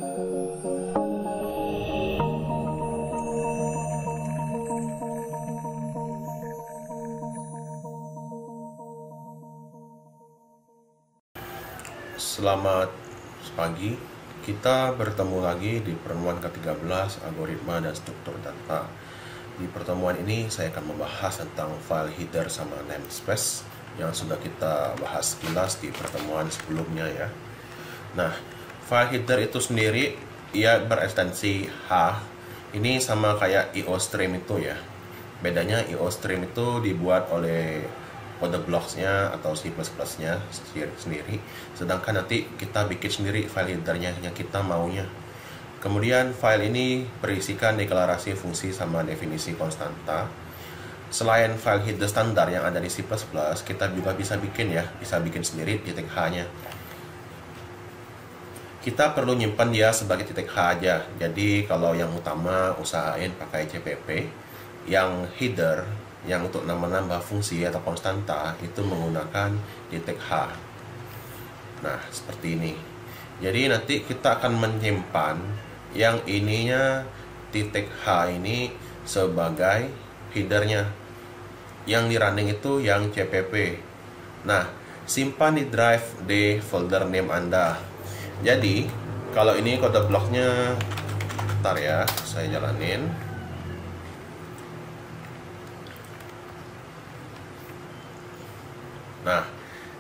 Selamat pagi, kita bertemu lagi di pertemuan ke-13 algoritma dan struktur data. Di pertemuan ini saya akan membahas tentang file header sama namespace yang sudah kita bahas sekilas di pertemuan sebelumnya ya. Nah, file header itu sendiri ia berekstensi H. Ini sama kayak IOStream itu ya. Bedanya IOStream itu dibuat oleh kode blocks-nya atau C++-nya sendiri, sedangkan nanti kita bikin sendiri file header-nya yang kita maunya. Kemudian file ini berisikan deklarasi fungsi sama definisi konstanta. Selain file header standar yang ada di C++, kita juga bisa bikin sendiri titik H-nya. Kita perlu nyimpan dia sebagai titik H aja. Jadi kalau yang utama usahain pakai CPP, yang header yang untuk nambah fungsi atau konstanta itu menggunakan titik H. Nah, seperti ini. Jadi nanti kita akan menyimpan yang ininya titik H ini sebagai headernya. Yang di running itu yang CPP. Nah, simpan di drive di folder name Anda. Jadi, kalau ini kode bloknya, bentar ya, saya jalanin. Nah,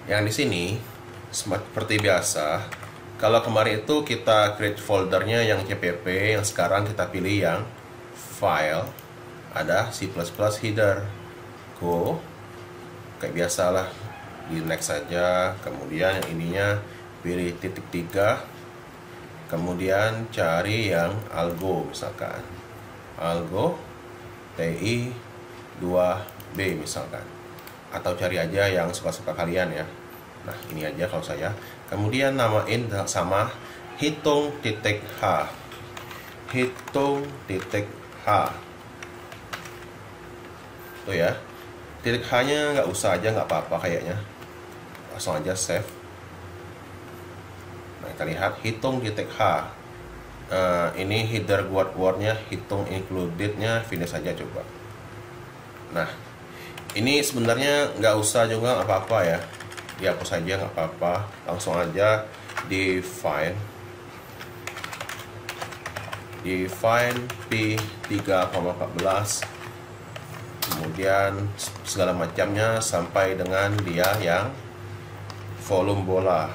yang di sini seperti biasa, kalau kemarin itu kita create foldernya yang CPP, yang sekarang kita pilih yang file, ada C++ header. Go, kayak biasalah, di next saja. Kemudian yang ininya pilih titik 3, kemudian cari yang algo, misalkan algo TI 2B misalkan, atau cari aja yang suka-suka kalian ya. Nah, ini aja kalau saya. Kemudian namain sama hitung titik H. Hitung titik H. Tuh ya. Titik H-nya nggak usah aja, nggak apa-apa kayaknya. Langsung aja save. Nah, kita lihat hitung titik H. Ini header word-nya, hitung included-nya, finish aja coba. Nah, ini sebenarnya nggak usah juga, nggak apa-apa ya. Dihapus saja nggak apa-apa. Langsung aja define P3,14. Kemudian segala macamnya sampai dengan dia yang volume bola.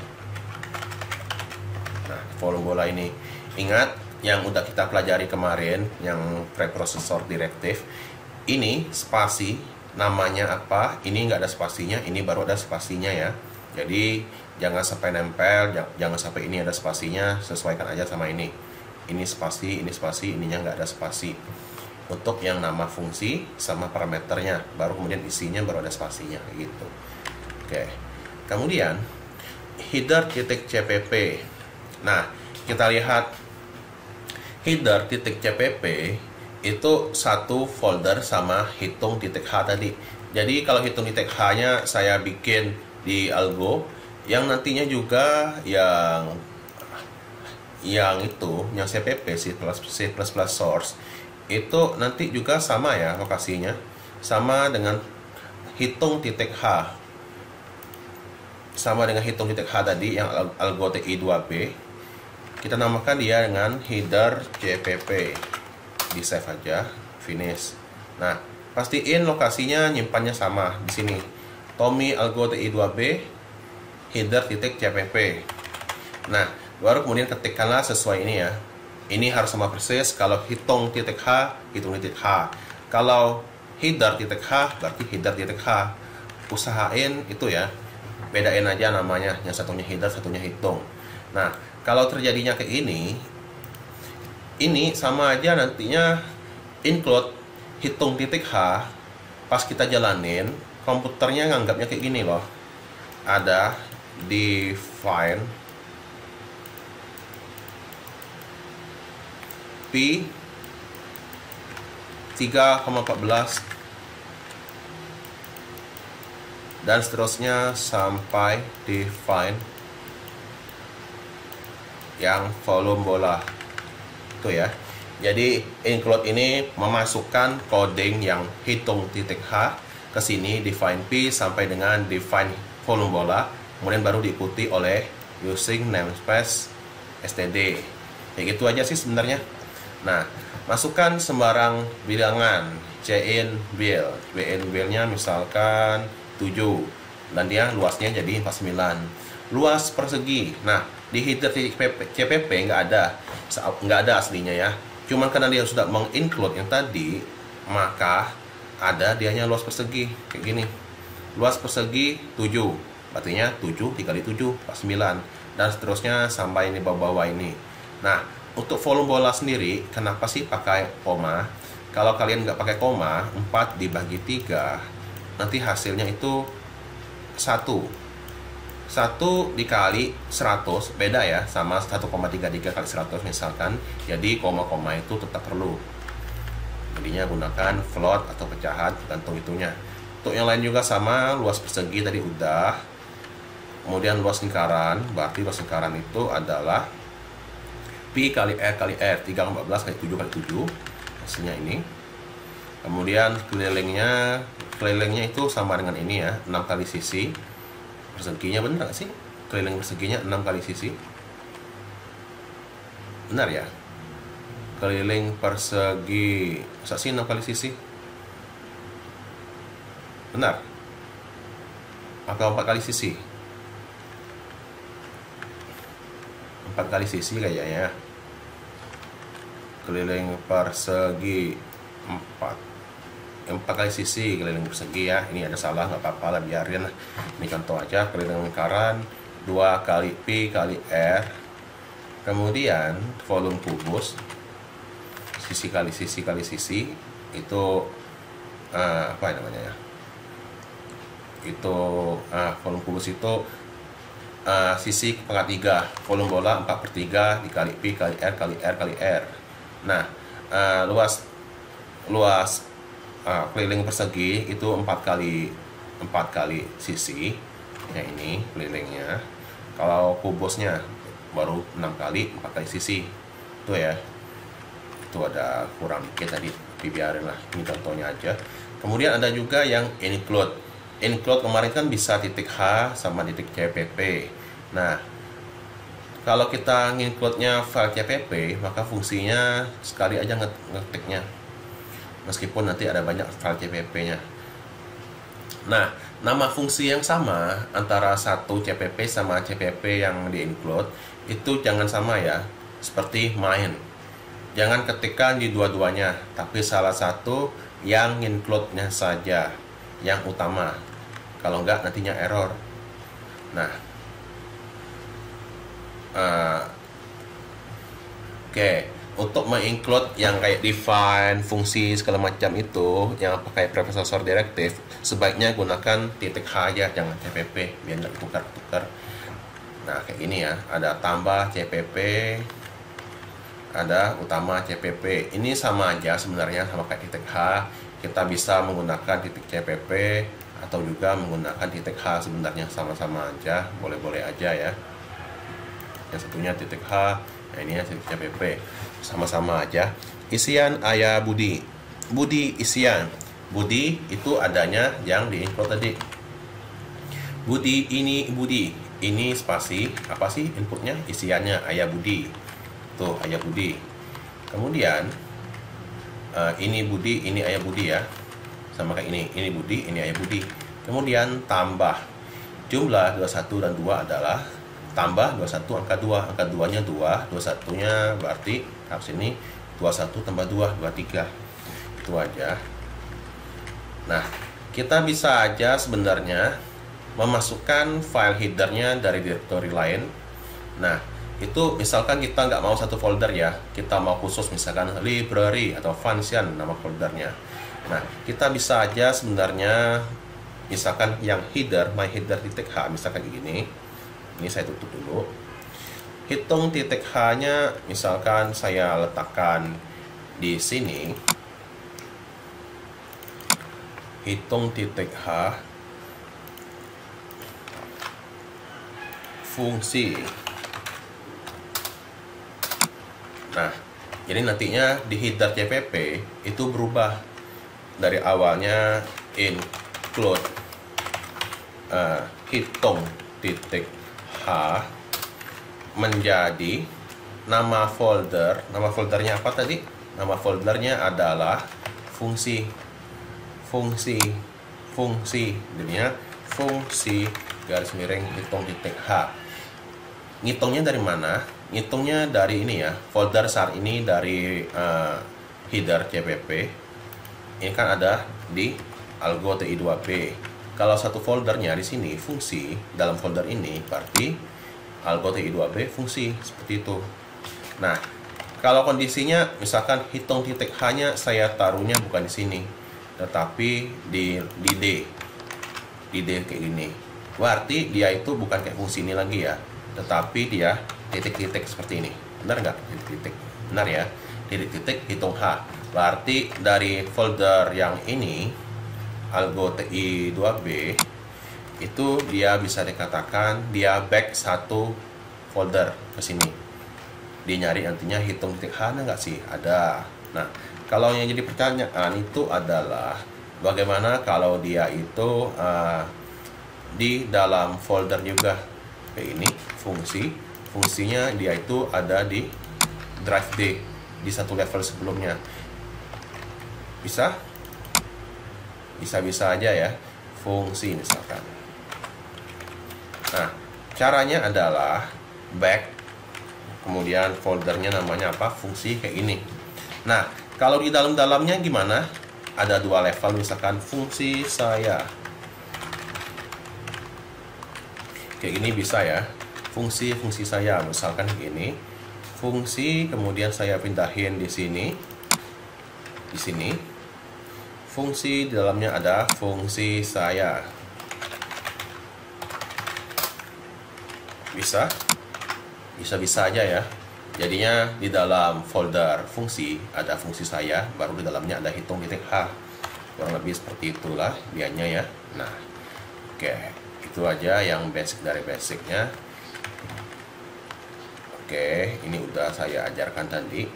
Nah, volume bola ini. Ingat yang udah kita pelajari kemarin, yang preprocessor directive. Ini spasi, namanya apa, ini nggak ada spasinya, ini baru ada spasinya ya. Jadi jangan sampai nempel, jangan sampai ini ada spasinya, sesuaikan aja sama ini. Ini spasi, ininya nggak ada spasi. Untuk yang nama fungsi sama parameternya, baru kemudian isinya baru ada spasinya gitu. Oke. Kemudian header titik CPP. Nah, kita lihat header titik CPP itu satu folder sama hitung titik H tadi. Jadi kalau hitung titik H-nya saya bikin di algo, yang nantinya juga yang CPP C++ source itu nanti juga sama ya lokasinya, sama dengan hitung titik H. Sama dengan hitung titik H tadi yang algo TI 2B. Kita namakan dia dengan header CPP. Di save aja, finish. Nah, pastiin lokasinya nyimpannya sama di sini. Tommy algo TI 2B header titik CPP. Nah, baru kemudian ketikkanlah sesuai ini ya. Ini harus sama persis. Kalau hitung titik H, hitung titik H. Kalau header titik H, berarti header titik H. Usahain itu ya. Bedain aja namanya. Yang satunya header, satunya hitung. Nah, kalau terjadinya kayak ini sama aja nantinya include hitung titik H. Pas kita jalanin, komputernya nganggapnya kayak gini loh. Ada define P3,14 dan seterusnya sampai define yang volume bola itu ya. Jadi include ini memasukkan coding yang hitung titik H ke sini, define P sampai dengan define volume bola, kemudian baru diikuti oleh using namespace std. Kayak gitu aja sih sebenarnya. Nah, masukkan sembarang bilangan cin bill. Bill-nya misalkan 7 dan dia luasnya jadi 49. Luas persegi. Nah, di header CPP nggak ada aslinya ya. Cuman karena dia sudah menginclude yang tadi, maka ada dianya luas persegi kayak gini. Luas persegi 7. Artinya 7 dikali 7 49 dan seterusnya sampai ini bawah-bawah ini. Nah, untuk volume bola sendiri, kenapa sih pakai koma? Kalau kalian nggak pakai koma, 4 dibagi 3, nanti hasilnya itu 1 dikali 100, beda ya, sama 1,33 kali 100 misalkan. Jadi koma-koma itu tetap perlu. Jadinya gunakan float atau pecahan, tergantung itunya. Untuk yang lain juga sama, luas persegi tadi udah. Kemudian luas lingkaran, berarti luas lingkaran itu adalah Pi kali R kali R, 314 kali 7 kali 7, hasilnya ini. Kemudian kelilingnya itu sama dengan ini ya, 6 kali sisi. Perseginya benar nggak sih? Keliling perseginya 6 kali sisi. Benar ya? Keliling persegi, masa sih 6 kali sisi? Benar? Atau 4 kali sisi? 4 kali sisi kayaknya. Keliling persegi 4 kali sisi keliling persegi ya. Ini ada salah nggak apa-apa lah, biarin lah. Ini contoh aja. Keliling lingkaran 2 kali Pi kali R. Kemudian volume kubus sisi kali sisi kali sisi itu apa namanya ya? Itu volume kubus itu sisi pangkat 3, volume bola 4/3 dikali Pi kali R kali R kali R. Nah, luas keliling persegi itu 4 kali sisi ya, ini kelilingnya. Kalau kubusnya baru 6 kali 4 kali sisi itu ya. Itu ada kurang dikit tadi, tapi biarin lah, ini contohnya aja. Kemudian ada juga yang include kemarin kan bisa titik H sama titik CPP. Nah, kalau kita include-nya file CPP, maka fungsinya sekali aja ngetiknya, meskipun nanti ada banyak file CPP-nya. Nah, nama fungsi yang sama antara satu CPP sama CPP yang di-include itu jangan sama ya, seperti main. Jangan ketikkan di dua-duanya, tapi salah satu yang include-nya saja, yang utama. Kalau enggak, nantinya error. Nah, oke. Untuk menginclude yang kayak define, fungsi segala macam itu yang pakai preprocessor directive, sebaiknya gunakan titik H aja, jangan CPP, biar nggak tukar-tukar. Nah, kayak gini ya, ada tambah CPP, ada utama CPP. Ini sama aja sebenarnya, sama kayak titik H. Kita bisa menggunakan titik CPP atau juga menggunakan titik H, sebenarnya sama-sama aja, boleh-boleh aja ya. Yang satunya titik H, nah ini titik CPP, sama-sama aja. Isian ayah Budi isian. Budi itu adanya yang di-include tadi. Budi ini spasi, apa sih inputnya? Isiannya ayah Budi. Tuh, ayah Budi. Kemudian ini Budi, ini ayah Budi ya. Sama kayak ini Budi, ini ayah Budi. Kemudian tambah. Jumlah 21 dan 2 adalah tambah 21 angka 2. Angka 2-nya 2, 21-nya berarti harus ini 21 tambah 2, 23. Itu aja. Nah, kita bisa aja sebenarnya memasukkan file headernya dari directory lain. Nah, itu misalkan kita nggak mau satu folder ya, kita mau khusus misalkan library atau function nama foldernya. Nah, kita bisa aja sebenarnya misalkan yang header, my header titik H, misalkan gini. Ini saya tutup dulu. Hitung titik H-nya misalkan saya letakkan di sini. Hitung titik H fungsi Nah, jadi nantinya di header CPP itu berubah dari awalnya include hitung titik H menjadi nama foldernya apa tadi? Nama foldernya adalah fungsi, jadinya fungsi garis miring hitung titik H. Ngitungnya dari mana? Ngitungnya dari ini ya, folder SAR ini dari header CPP. Ini kan ada di algo TI2B. Kalau satu foldernya di sini fungsi, dalam folder ini berarti algo TI2B fungsi, seperti itu. Nah, kalau kondisinya misalkan hitung titik H-nya saya taruhnya bukan di sini, tetapi di D kayak gini. Berarti dia itu bukan kayak fungsi ini lagi ya, tetapi dia titik-titik seperti ini. Benar nggak? Titik-titik. Benar ya? Titik-titik hitung H. Berarti dari folder yang ini, algo TI2B, itu dia bisa dikatakan dia back satu folder ke sini. Dia nyari nantinya hitung titik H nggak sih? Ada. Nah, kalau yang jadi pertanyaan itu adalah bagaimana kalau dia itu di dalam folder juga kayak ini, fungsinya dia itu ada di drive D di satu level sebelumnya. Bisa aja ya, fungsi misalkan. Nah, caranya adalah back, kemudian foldernya namanya apa, fungsi kayak ini. Nah, kalau di dalamnya gimana? Ada dua level, misalkan fungsi saya kayak gini bisa ya, fungsi saya misalkan gini, fungsi, kemudian saya pindahin di sini, fungsi di dalamnya ada fungsi saya. Bisa aja ya. Jadinya di dalam folder fungsi ada fungsi saya, baru di dalamnya ada hitung titik H. Kurang lebih seperti itulah dianya ya. Nah, oke, itu aja yang basic dari basicnya. Oke, ini udah saya ajarkan tadi.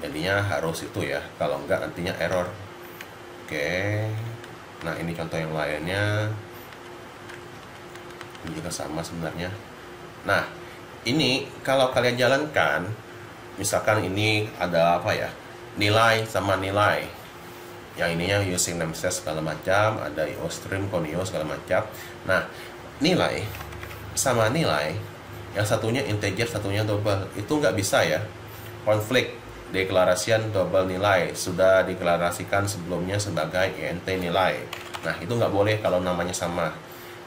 Jadinya harus itu ya, kalau enggak nantinya error. Oke, nah ini contoh yang lainnya. Ini juga sama sebenarnya. Nah, ini kalau kalian jalankan, misalkan ini ada apa ya, nilai sama nilai. Yang ininya using namespace segala macam, ada iostream, conio segala macam. Nah, nilai sama nilai, yang satunya integer, satunya double, itu nggak bisa ya. Konflik deklarasian double nilai sudah deklarasikan sebelumnya sebagai int nilai. Nah, itu nggak boleh kalau namanya sama,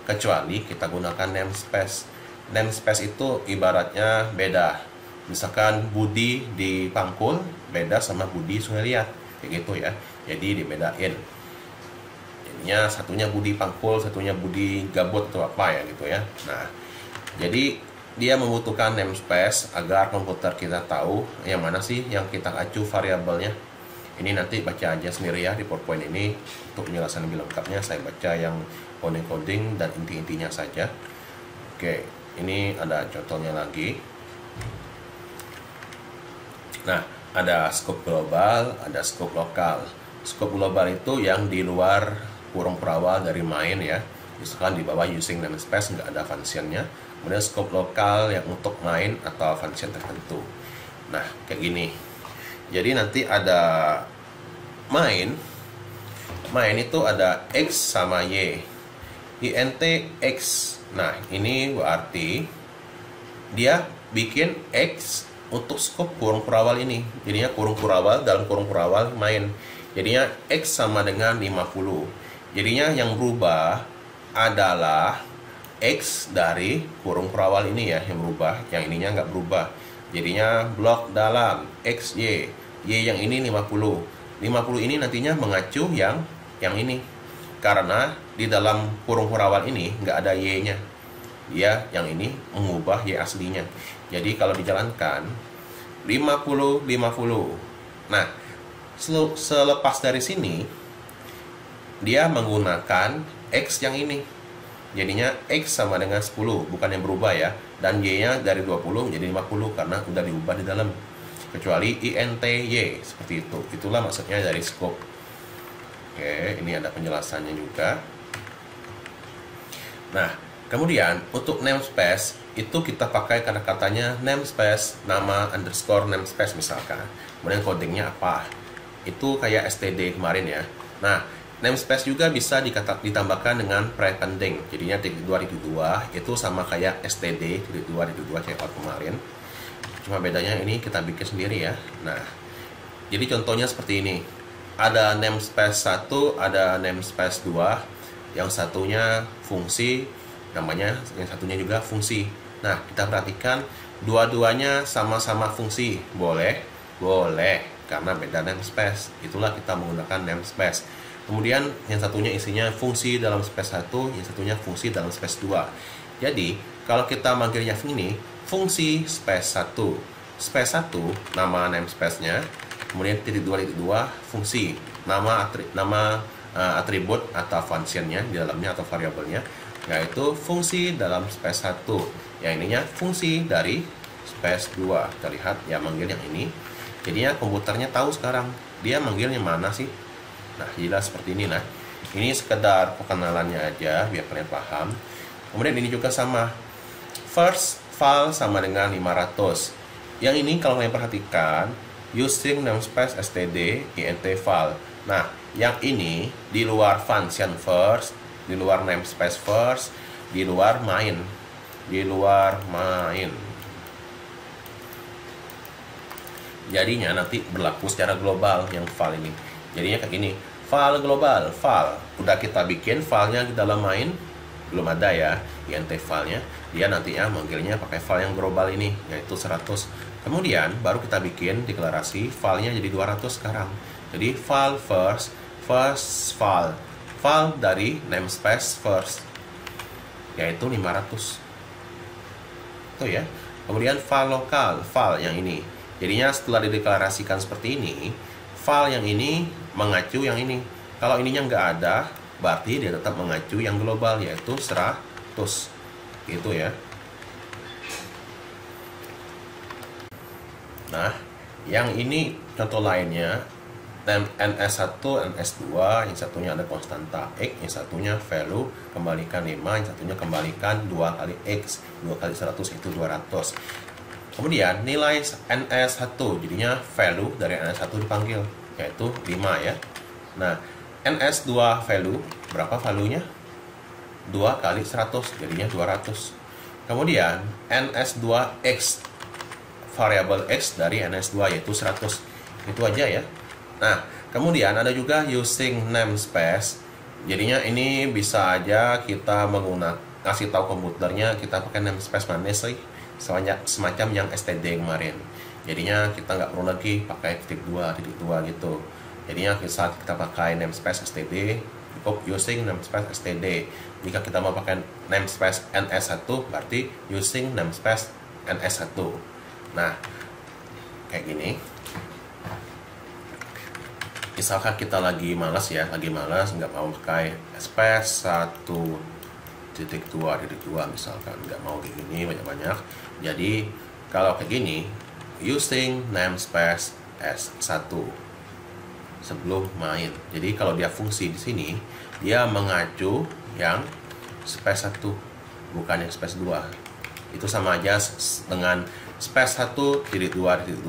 kecuali kita gunakan namespace. Namespace itu ibaratnya beda. Misalkan Budi di Pangkul beda sama Budi Sungai Liat, kayak gitu ya. Jadi dibedain. Jadinya satunya Budi Pangkul, satunya Budi Gabut atau apa ya gitu ya. Nah, jadi dia membutuhkan namespace agar komputer kita tahu yang mana sih yang kita acu variabelnya. Ini nanti baca aja sendiri ya di PowerPoint ini. Untuk penjelasan lebih lengkapnya saya baca yang coding dan inti-intinya saja. Oke, ini ada contohnya lagi. Nah, ada scope global, ada scope lokal. Scope global itu yang di luar kurung perawal dari main ya. Misalkan di bawah using namespace nggak ada functionnya. Kemudian scope lokal yang untuk main atau function tertentu. Nah, kayak gini. Jadi nanti ada main itu ada X sama Y. int X. Nah, ini berarti dia bikin X untuk scope kurung perawal ini. Jadinya kurung perawal dalam kurung perawal main. Jadinya X sama dengan 50. Jadinya yang berubah adalah X dari kurung perawal ini ya yang berubah, yang ininya nggak berubah. Jadinya blok dalam XY, Y yang ini 50. 50 ini nantinya mengacu yang ini. Karena di dalam kurung perawal ini nggak ada Y-nya. Dia yang ini mengubah Y aslinya. Jadi kalau dijalankan 50 50. Nah, selepas dari sini dia menggunakan X yang ini. Jadinya X sama dengan 10, bukan yang berubah ya. Dan Y-nya dari 20 menjadi 50 karena udah diubah di dalam. kecuali INTY seperti itu. Itulah maksudnya dari scope. Oke, ini ada penjelasannya juga. Nah, kemudian untuk namespace itu kita pakai kata-katanya namespace nama underscore namespace misalkan. Kemudian codingnya apa? Itu kayak std kemarin ya. Nah, namespace juga bisa ditambahkan dengan prepending. Jadinya .2.2 itu sama kayak std .2.2 checkout kemarin. Cuma bedanya ini kita bikin sendiri ya. Nah, jadi contohnya seperti ini. Ada namespace 1, ada namespace 2. Yang satunya fungsi, namanya yang satunya juga fungsi. Nah, kita perhatikan dua-duanya sama-sama fungsi. Boleh, karena beda namespace. Itulah kita menggunakan namespace. Kemudian yang satunya isinya fungsi dalam space 1, yang satunya fungsi dalam space 2. Jadi, kalau kita manggilnya ini, fungsi space 1. Space 1, nama namespace-nya. Kemudian .2.2, fungsi. Nama atribut atau functionnya di dalamnya atau variabelnya, yaitu fungsi dalam space 1. Yang ininya fungsi dari space 2. Kita lihat ya manggil yang ini. Jadinya komputernya tahu sekarang dia manggilnya mana sih. Nah, jelas seperti ini. Nah, ini sekedar perkenalannya aja biar kalian paham. Kemudian ini juga sama. First file sama dengan 500. Yang ini kalau kalian perhatikan using namespace std int file. Nah, yang ini di luar function first, di luar namespace first, di luar main. Jadinya nanti berlaku secara global yang file ini. Jadinya kayak gini, file global, file. Udah kita bikin filenya di dalam main, belum ada ya int filenya. Dia nantinya manggilnya pakai file yang global ini, yaitu 100. Kemudian baru kita bikin deklarasi filenya jadi 200 sekarang. Jadi file first file dari namespace first, yaitu 500 itu ya. Kemudian file lokal, file yang ini. Jadinya setelah dideklarasikan seperti ini, file yang ini mengacu yang ini. Kalau ininya nggak ada, berarti dia tetap mengacu yang global, yaitu 100 itu ya. Nah, yang ini contoh lainnya, ns1, ns2, yang satunya ada konstanta x, yang satunya value kembalikan 5, yang satunya kembalikan 2 kali x, 2 kali 100 itu 200. Kemudian nilai ns1, jadinya value dari ns1 dipanggil, yaitu 5 ya. Nah, ns2 value, berapa value-nya? 2 kali 100, jadinya 200. Kemudian ns2x, variabel x dari ns2 yaitu 100. Itu aja ya. Nah, kemudian ada juga using namespace. Jadinya ini bisa aja kita kasih tahu komputernya kita pakai namespace mana sih, semacam yang std kemarin. Jadinya kita nggak perlu lagi pakai .2 gitu. Jadinya saat kita pakai namespace std, cukup using namespace std. Jika kita mau pakai namespace ns1, berarti using namespace ns1. Nah, kayak gini. Misalkan kita lagi malas ya, nggak mau pakai space 1.2.2 misalkan, nggak mau kayak gini banyak-banyak. Jadi kalau kayak gini, using namespace S1 sebelum main. Jadi kalau dia fungsi di sini, dia mengacu yang space 1, bukan yang space 2. Itu sama aja dengan space 1.2.2.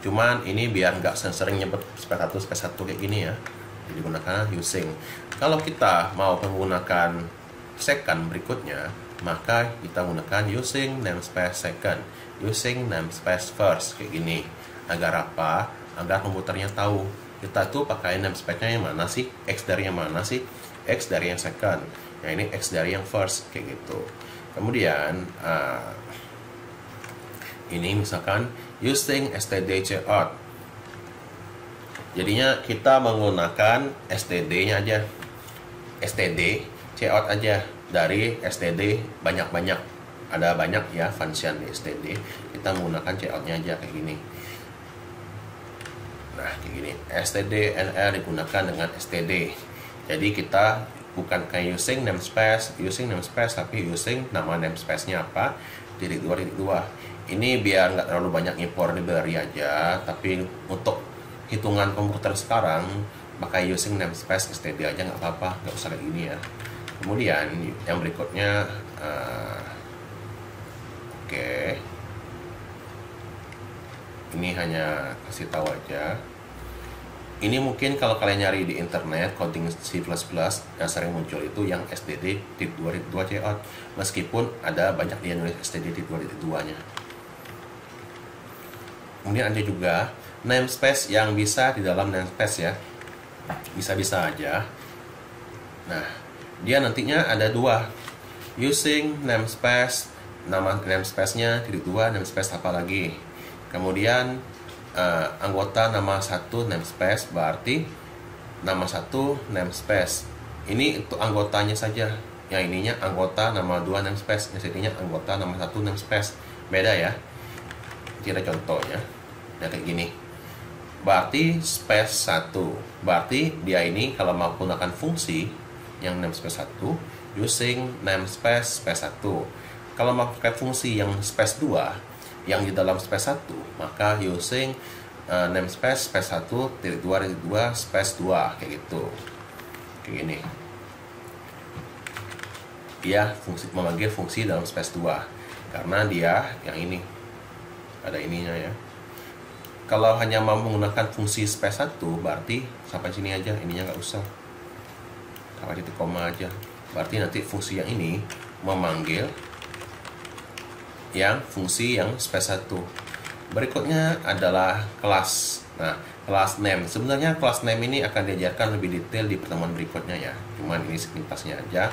Cuman ini biar nggak sering nyebut space 1 kayak gini ya. Jadi gunakan using. Kalau kita mau menggunakan second berikutnya, maka kita gunakan using namespace second, using namespace first kayak gini. Agar apa? Agar komputernya tahu kita tuh pakai namespace-nya yang mana sih, x dari yang mana sih, x dari yang second, yang ini x dari yang first kayak gitu. Kemudian ini misalkan using std.cout. Jadinya kita menggunakan std-nya aja, std.cout aja. Dari std banyak-banyak, ada banyak ya function di std. Kita menggunakan cout-nya aja kayak gini. Nah kayak gini, std.nr digunakan dengan std. Jadi kita bukan kayak using namespace, tapi using nama namespace-nya apa, .2.2. Ini biar nggak terlalu banyak impor library aja, tapi untuk hitungan komputer sekarang pakai using namespace std aja nggak apa-apa, nggak usah kayak gini ya. Kemudian yang berikutnya, oke, ini hanya kasih tahu aja. Ini mungkin kalau kalian nyari di internet coding C++ yang sering muncul itu yang std .2.2 cout, meskipun ada banyak dia nulis std .2.2 nya. Kemudian ada juga namespace yang bisa di dalam namespace ya, bisa-bisa aja. Nah, dia nantinya ada dua, using namespace, nama namespace-nya .2, namespace apa lagi. Kemudian anggota nama satu namespace, berarti nama satu namespace. Ini untuk anggotanya saja. Yang ininya anggota nama 2 namespace, yang sininya anggota nama 1 namespace. Beda ya. Kita contohnya. Nah, kayak gini. Berarti space 1. Berarti dia ini kalau mau menggunakan fungsi yang namespace 1 using namespace space 1. Kalau mau pakai fungsi yang space 2 yang di dalam space 1, maka using namespace space 1 .2.2 space 2 kayak gitu. Kayak gini. Dia memanggil fungsi dalam space 2 karena dia yang ini ada ininya ya. Kalau hanya mau menggunakan fungsi space 1, berarti sampai sini aja, ininya nggak usah, sampai titik koma aja. Berarti nanti fungsi yang ini memanggil yang fungsi yang space 1. Berikutnya adalah kelas. Nah, kelas name. Sebenarnya kelas name ini akan diajarkan lebih detail di pertemuan berikutnya ya. Cuman ini sepintasnya aja.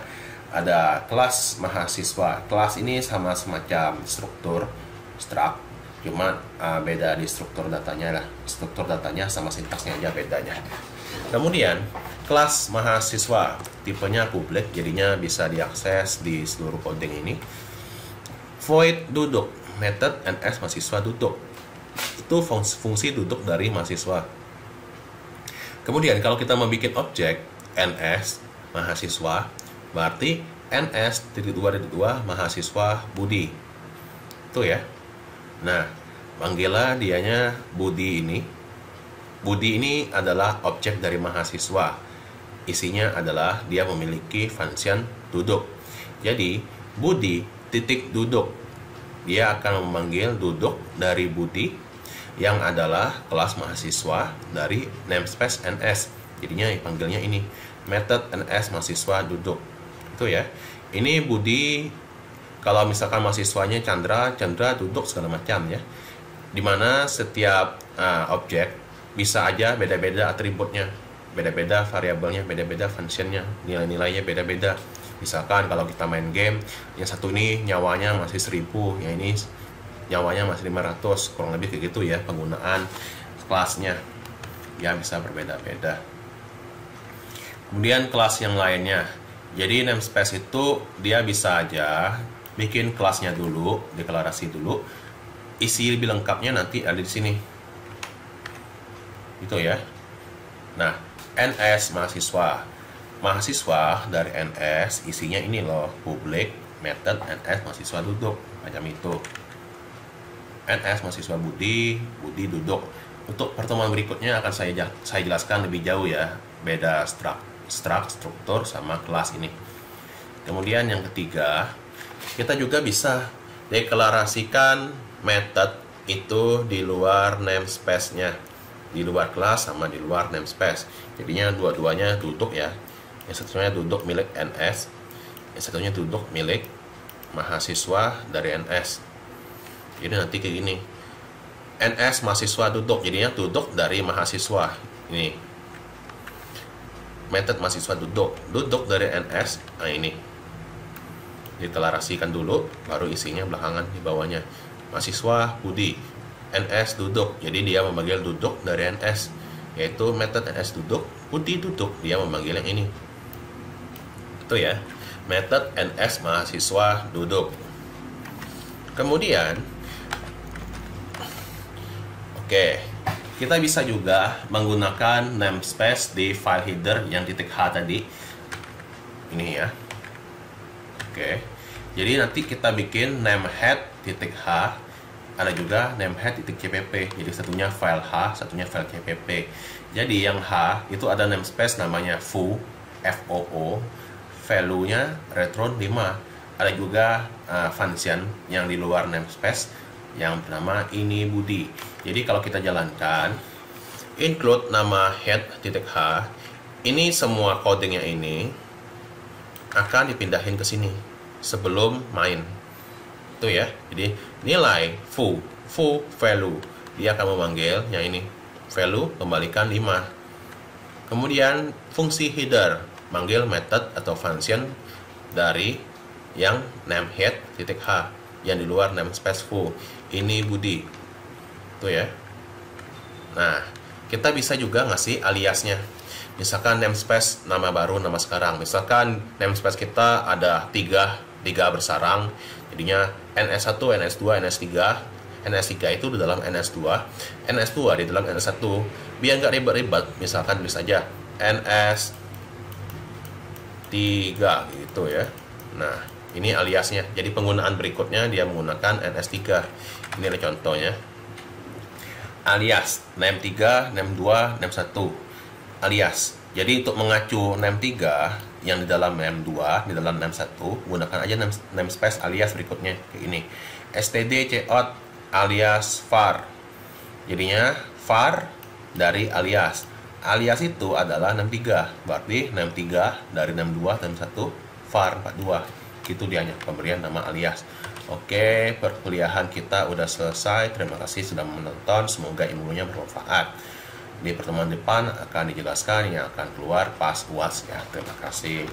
Ada kelas mahasiswa. Kelas ini sama semacam struktur, struct. Cuma beda di struktur datanya lah. Struktur datanya sama sintaksnya aja bedanya. Kemudian kelas mahasiswa, tipenya publik, jadinya bisa diakses di seluruh coding ini. Void duduk, method ns mahasiswa duduk, itu fungsi duduk dari mahasiswa. Kemudian kalau kita membuat objek ns mahasiswa, berarti ns .2.2 mahasiswa Budi, itu ya. Nah, panggillah dianya Budi ini. Budi ini adalah objek dari mahasiswa. Isinya adalah dia memiliki function duduk. Jadi Budi titik duduk, dia akan memanggil duduk dari Budi yang adalah kelas mahasiswa dari namespace ns. Jadinya panggilnya ini method ns mahasiswa duduk, itu ya. Ini Budi, kalau misalkan mahasiswanya Chandra duduk segala macam ya, dimana setiap objek bisa aja beda-beda atributnya, beda-beda variabelnya, beda-beda functionnya, nilai-nilainya beda-beda. Misalkan kalau kita main game, yang satu ini nyawanya masih 1000, yang ini nyawanya masih 500, kurang lebih kayak gitu ya penggunaan kelasnya ya, bisa berbeda-beda. Kemudian kelas yang lainnya, jadi namespace itu dia bisa aja bikin kelasnya dulu, deklarasi dulu, isi lebih lengkapnya nanti ada di sini, itu ya. Nah, ns mahasiswa dari ns isinya ini loh, public method ns mahasiswa duduk, macam itu. ns mahasiswa Budi duduk. Untuk pertemuan berikutnya akan saya jelaskan lebih jauh ya, beda struktur sama kelas ini. Kemudian yang ketiga, kita juga bisa deklarasikan method itu di luar namespace-nya, di luar kelas sama di luar namespace. Jadinya dua-duanya duduk ya. Yang satunya duduk milik ns, yang satunya duduk milik mahasiswa dari ns. Jadi nanti kayak gini, ns mahasiswa duduk, jadinya duduk dari mahasiswa. Ini method mahasiswa duduk dari ns. Nah, ini deklarasikan dulu, baru isinya belakangan di bawahnya. Mahasiswa Budi, ns duduk, jadi dia memanggil duduk dari ns, yaitu method ns duduk, Budi duduk, dia memanggil yang ini, itu ya, method ns mahasiswa duduk. Kemudian kita bisa juga menggunakan namespace di file header yang titik H tadi ini ya. Jadi nanti kita bikin name head titik H, ada juga namehead.cpp. Jadi satunya file H, satunya file cpp. Jadi yang H itu ada namespace namanya foo, foo, value-nya retron 5. Ada juga function yang di luar namespace yang bernama ini Budi. Jadi kalau kita jalankan include nama head.h, ini semua codingnya ini akan dipindahin ke sini sebelum main. Itu ya. Jadi nilai foo value, dia akan memanggil yang ini value kembalikan 5. Kemudian fungsi header manggil method atau function dari yang namehead.h yang di luar namespace foo. Ini Budi. Itu ya. Nah, kita bisa juga ngasih aliasnya. Misalkan namespace nama baru, nama sekarang. Misalkan namespace kita ada 3 bersarang. Jadinya NS1, NS2, NS3. NS3 itu di dalam NS2, NS2 di dalam NS1. Biar nggak ribet-ribet, misalkan bisa aja NS3 gitu ya. Nah, ini aliasnya. Jadi penggunaan berikutnya dia menggunakan NS3. Ini adalah contohnya. Alias name3, name2, name1. Alias. Jadi untuk mengacu name3 yang di dalam name2, di dalam name1, gunakan aja namespace alias berikutnya kayak ini. std cout alias var. Jadinya var dari alias. Alias itu adalah name3. Berarti name3 dari name2, name1, var 42. Itu dia pemberian nama alias. Oke, perkuliahan kita udah selesai. Terima kasih sudah menonton. Semoga ilmunya bermanfaat. Di pertemuan depan akan dijelaskan yang akan keluar pas UAS ya. Terima kasih.